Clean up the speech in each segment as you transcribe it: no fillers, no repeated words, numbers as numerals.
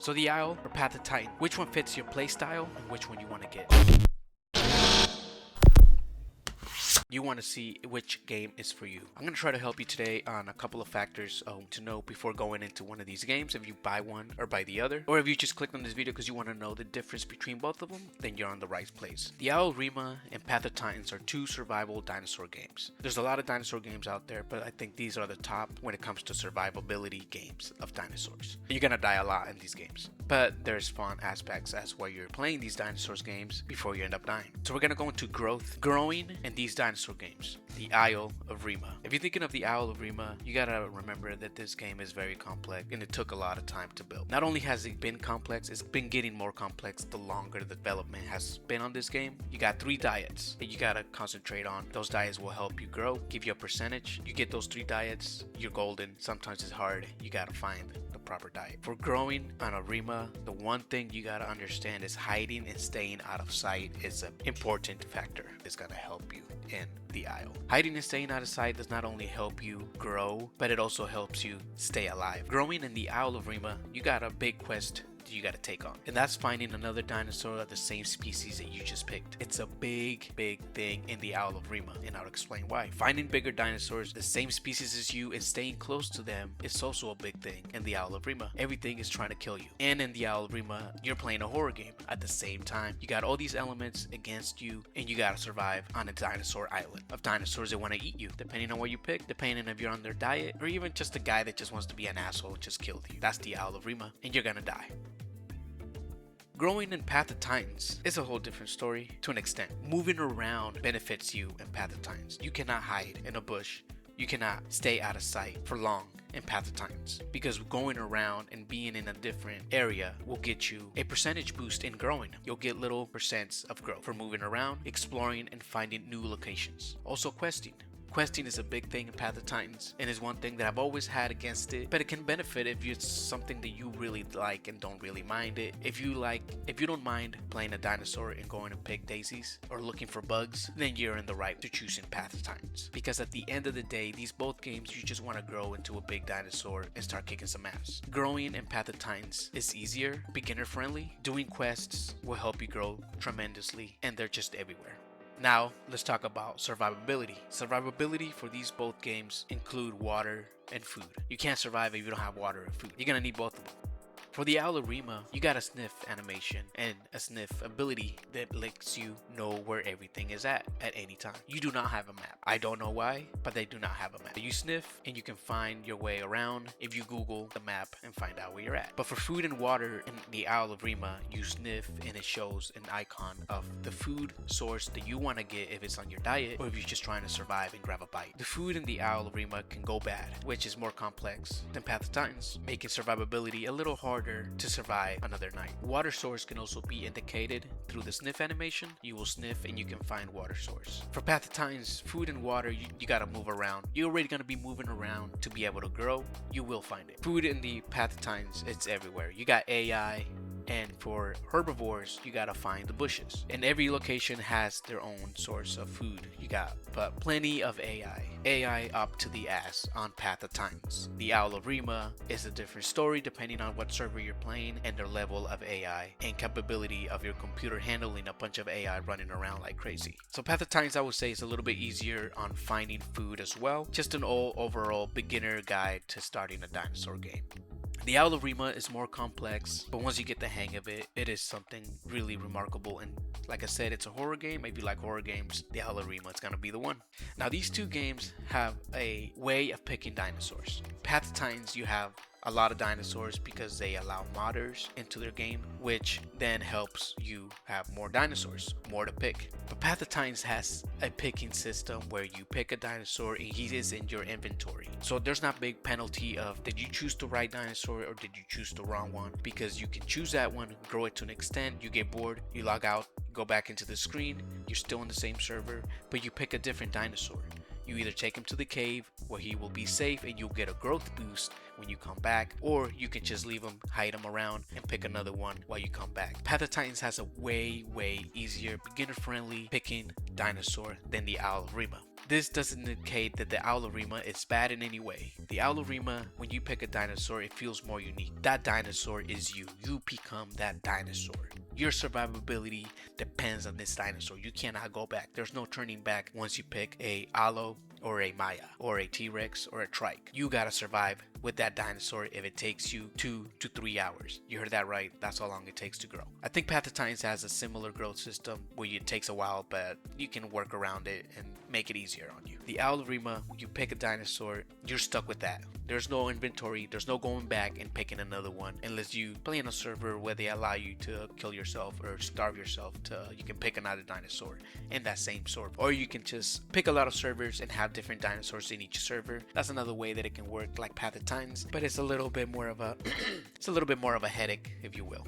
So the Owl or Path of Titan, which one fits your playstyle and which one you want to get? You want to see which game is for you. I'm going to try to help you today on a couple of factors to know before going into one of these games, if you buy one or buy the other, or if you just clicked on this video because you want to know the difference between both of them, then you're on the right place. The Owl Evrima and Path of Titans are two survival dinosaur games. There's a lot of dinosaur games out there, but I think these are the top when it comes to survivability games of dinosaurs. You're going to die a lot in these games, but there's fun aspects as why you're playing these dinosaurs games before you end up dying. So we're going to go into growing, and these dinosaur games. The Isle of Evrima. If you're thinking of the Isle of Evrima, you gotta remember that this game is very complex and it took a lot of time to build. Not only has it been complex, it's been getting more complex the longer the development has been on this game. You got 3 diets that you gotta concentrate on. Those diets will help you grow, give you a percentage. You get those 3 diets, you're golden. Sometimes it's hard. You gotta find the proper diet. For growing on Evrima, the one thing you gotta understand is hiding and staying out of sight is an important factor. It's gonna help you in the Isle. Hiding and staying out of sight does not only help you grow, but it also helps you stay alive. Growing in the Isle of Evrima, you got a big quest you got to take on, and that's finding another dinosaur of the same species that you just picked. It's a big thing in the Isle of Evrima, and I'll explain why. Finding bigger dinosaurs the same species as you and staying close to them is also a big thing in the Isle of Evrima. Everything is trying to kill you, and in the Isle of Evrima you're playing a horror game at the same time. You got all these elements against you, and you got to survive on a dinosaur island of dinosaurs that want to eat you, depending on what you pick, depending if you're on their diet, or even just a guy that just wants to be an asshole and just killed you. That's the Isle of Evrima, and you're gonna die. Growing in Path of Titans is a whole different story to an extent. Moving around benefits you in Path of Titans. You cannot hide in a bush. You cannot stay out of sight for long in Path of Titans, because going around and being in a different area will get you a percentage boost in growing. You'll get little percents of growth for moving around, exploring, and finding new locations. Also questing. Questing is a big thing in Path of Titans, and is one thing that I've always had against it, but it can benefit if it's something that you really like and don't really mind it. If you don't mind playing a dinosaur and going to pick daisies or looking for bugs, then you're in the right to choosing Path of Titans. Because at the end of the day, these both games, you just want to grow into a big dinosaur and start kicking some ass. Growing in Path of Titans is easier, beginner friendly. Doing quests will help you grow tremendously, and they're just everywhere. Now, let's talk about survivability. Survivability for these both games include water and food. You can't survive if you don't have water and food. You're gonna need both of them. For the Owl Evrima, you got a sniff animation and a sniff ability that lets you know where everything is at any time. You do not have a map. I don't know why, but they do not have a map. You sniff and you can find your way around if you Google the map and find out where you're at. But for food and water in the Owl Evrima, you sniff and it shows an icon of the food source that you want to get if it's on your diet or if you're just trying to survive and grab a bite. The food in the Owl Evrima can go bad, which is more complex than Path of Titans, making survivability a little harder to survive another night. Water source can also be indicated through the sniff animation. You will sniff and you can find water source. For Path of Titans, food and water, you gotta move around. You're already gonna be moving around to be able to grow. You will find it. Food in the Path of Titans, it's everywhere. You got AI, and for herbivores, you gotta find the bushes. And every location has their own source of food. You got but plenty of AI. AI up to the ass on Path of Titans. The Owl of Evrima is a different story depending on what server you're playing and their level of AI and capability of your computer handling a bunch of AI running around like crazy. So Path of Titans, I would say, is a little bit easier on finding food as well. Just an overall beginner guide to starting a dinosaur game. The Owl of Evrima is more complex, but once you get the hang of it, it is something really remarkable. And like I said, it's a horror game. If you like horror games, the Owl of Evrima is gonna be the one. Now, these two games have a way of picking dinosaurs. Path of Titans, you have a lot of dinosaurs because they allow modders into their game, which then helps you have more dinosaurs, more to pick. But Path of Titans has a picking system where you pick a dinosaur and he is in your inventory. So there's not big penalty of did you choose the right dinosaur or did you choose the wrong one, because you can choose that one, grow it to an extent, you get bored, you log out, go back into the screen, you're still in the same server, but you pick a different dinosaur. You either take him to the cave where he will be safe and you'll get a growth boost when you come back, or you can just leave him, hide him around, and pick another one while you come back. Path of Titans has a way easier, beginner friendly picking dinosaur than the Owl of Evrima. This doesn't indicate that the Evrima is bad in any way. The Evrima, when you pick a dinosaur, it feels more unique. That dinosaur is you. You become that dinosaur. Your survivability depends on this dinosaur. You cannot go back. There's no turning back once you pick a Allo or a Maya or a T-Rex or a Trike. You gotta survive with that dinosaur if it takes you 2 to 3 hours. You heard that right. That's how long it takes to grow. I think Path of Titans has a similar growth system where it takes a while, but you can work around it and make it easier on you. The Evrima, when you pick a dinosaur, you're stuck with that. There's no inventory. There's no going back and picking another one unless you play in a server where they allow you to kill yourself or starve yourself you can pick another dinosaur in that same server. Or you can just pick a lot of servers and have different dinosaurs in each server. That's another way that it can work like Path of Titans, but it's a little bit more of a it's a little bit more of a headache, if you will.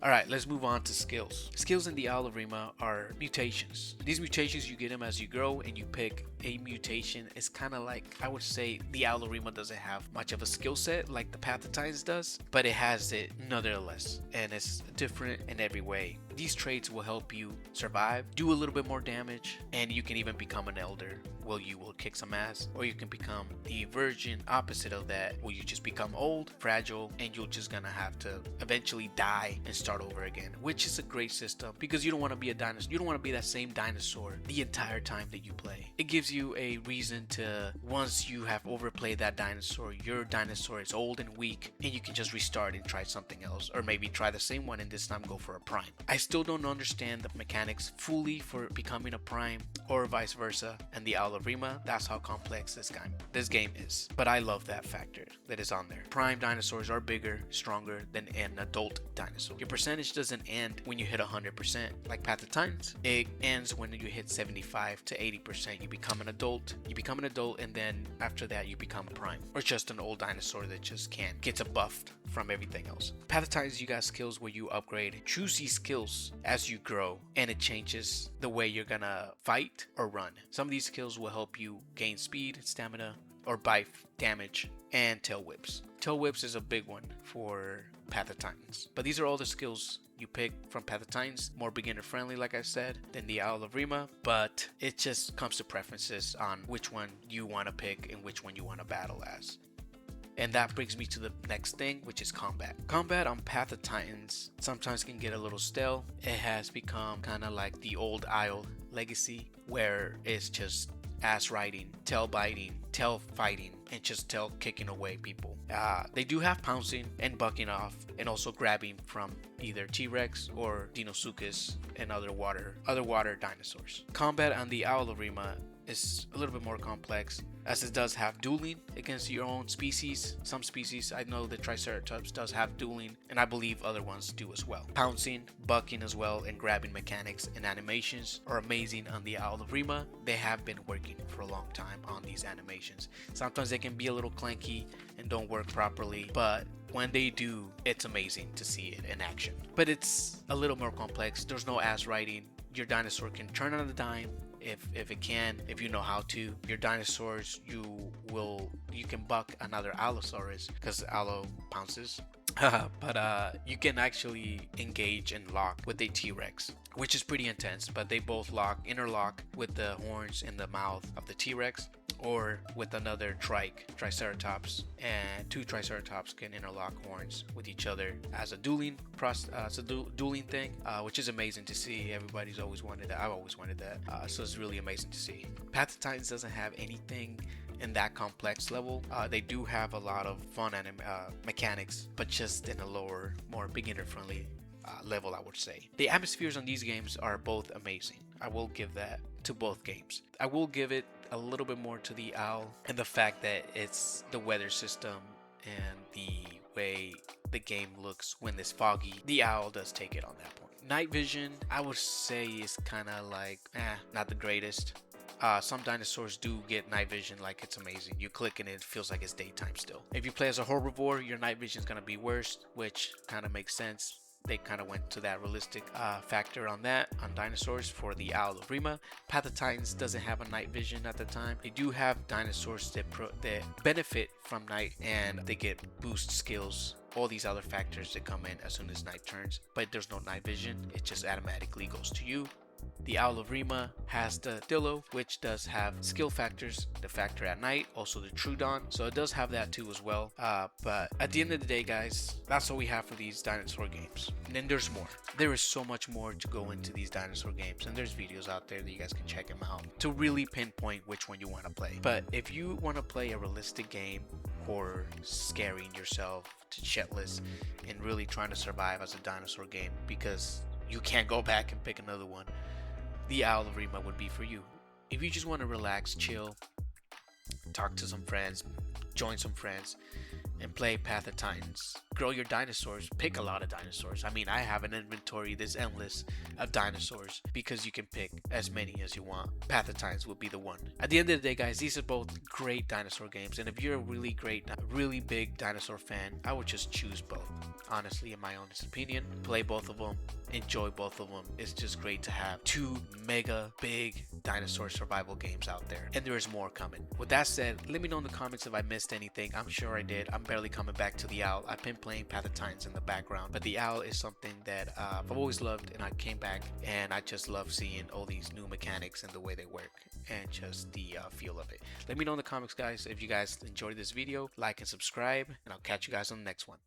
Alright, let's move on to skills. Skills in the Evrima are mutations. These mutations, you get them as you grow and you pick a mutation. It's kind of like, I would say the Evrima doesn't have much of a skill set like the Path of Titans does, but it has it nonetheless, and it's different in every way. These traits will help you survive, do a little bit more damage, and you can even become an elder. Well, you will kick some ass, or you can become the version opposite of that, where you just become old, fragile, and you're just gonna have to eventually die and start over again, which is a great system because you don't want to be a dinosaur. You don't want to be that same dinosaur the entire time that you play. It gives you a reason to, once you have overplayed that dinosaur, your dinosaur is old and weak, and you can just restart and try something else, or maybe try the same one and this time go for a prime. I still don't understand the mechanics fully for becoming a prime or vice versa, and the Evrima, that's how complex this game is. But I love that factor that is on there. Prime dinosaurs are bigger, stronger than an adult dinosaur. Your percentage doesn't end when you hit 100% like Path of Titans. It ends when you hit 75 to 80%. You become an adult, and then after that you become a prime, or just an old dinosaur that just gets a buffed from everything else. Path of Titans, you got skills where you upgrade. Choose these skills as you grow, and it changes the way you're gonna fight or run. Some of these skills will help you gain speed, stamina, or bite damage, and tail whips. Tail whips is a big one for Path of Titans. But these are all the skills you pick from Path of Titans. More beginner friendly, like I said, than the Evrima, but it just comes to preferences on which one you want to pick and which one you want to battle as. And that brings me to the next thing, which is combat. Combat on Path of Titans sometimes can get a little stale. It has become kind of like the old Isle legacy, where it's just ass riding, tail biting, tail fighting, and just tail kicking away people. They do have pouncing and bucking off, and also grabbing from either T-Rex or Dinosaurs and other water dinosaurs. Combat on the Evrima is a little bit more complex, as it does have dueling against your own species. Some species, I know the Triceratops does have dueling, and I believe other ones do as well. Pouncing, bucking as well, and grabbing mechanics and animations are amazing on the Evrima. They have been working for a long time on these animations. Sometimes they can be a little clanky and don't work properly, but when they do, it's amazing to see it in action. But it's a little more complex. There's no ass riding. Your dinosaur can turn on a dime if you know how to. Your dinosaurs, you can buck another Allosaurus because Allo pounces. But you can actually engage and lock with a T-Rex, which is pretty intense, but they both interlock with the horns in the mouth of the T-Rex, or with another Triceratops, and two Triceratops can interlock horns with each other as a dueling thing, which is amazing to see. Everybody's always wanted that. I've always wanted that, so it's really amazing to see. Path of Titans doesn't have anything in that complex level. They do have a lot of fun mechanics, but just in a lower, more beginner friendly level, I would say. The atmospheres on these games are both amazing. I will give that to both games. I will give it a little bit more to the Owl, and the fact that it's the weather system and the way the game looks when it's foggy. The Owl does take it on that point. Night vision, I would say, is kind of like not the greatest. Some dinosaurs do get night vision, like it's amazing. You click and it feels like it's daytime still. If you play as a herbivore, your night vision is going to be worse, which kind of makes sense. They kind of went to that realistic factor on dinosaurs for the Evrima. Path of Titans doesn't have a night vision at the time. They do have dinosaurs that benefit from night, and they get boost skills, all these other factors that come in as soon as night turns, but there's no night vision. It just automatically goes to you. The Owl of Rima has the Dillo, which does have skill factors, the factor at night, also the True Dawn, so it does have that too as well. But at the end of the day, guys, that's all we have for these dinosaur games. And then there's more. There is so much more to go into these dinosaur games, and there's videos out there that you guys can check them out to really pinpoint which one you want to play. But if you want to play a realistic game, horror, scaring yourself to shitless, and really trying to survive as a dinosaur game because you can't go back and pick another one, the Owl of Rima would be for you. If you just want to relax, chill, talk to some friends, join some friends, and play Path of Titans, grow your dinosaurs, pick a lot of dinosaurs. I mean, I have an inventory that's endless of dinosaurs because you can pick as many as you want. Path of Titans will be the one. At the end of the day, guys, these are both great dinosaur games, and if you're a really big dinosaur fan, I would just choose both. Honestly, in my honest opinion, play both of them, enjoy both of them. It's just great to have two mega big dinosaur survival games out there, and there is more coming. With that said, let me know in the comments if I missed anything. I'm sure I did. I'm barely coming back to the Owl. I've been playing Path of Titans in the background, but the Owl is something that I've always loved, and I came back and I just love seeing all these new mechanics and the way they work and just the feel of it. Let me know in the comments, guys, if you guys enjoyed this video. Like and subscribe, and I'll catch you guys on the next one.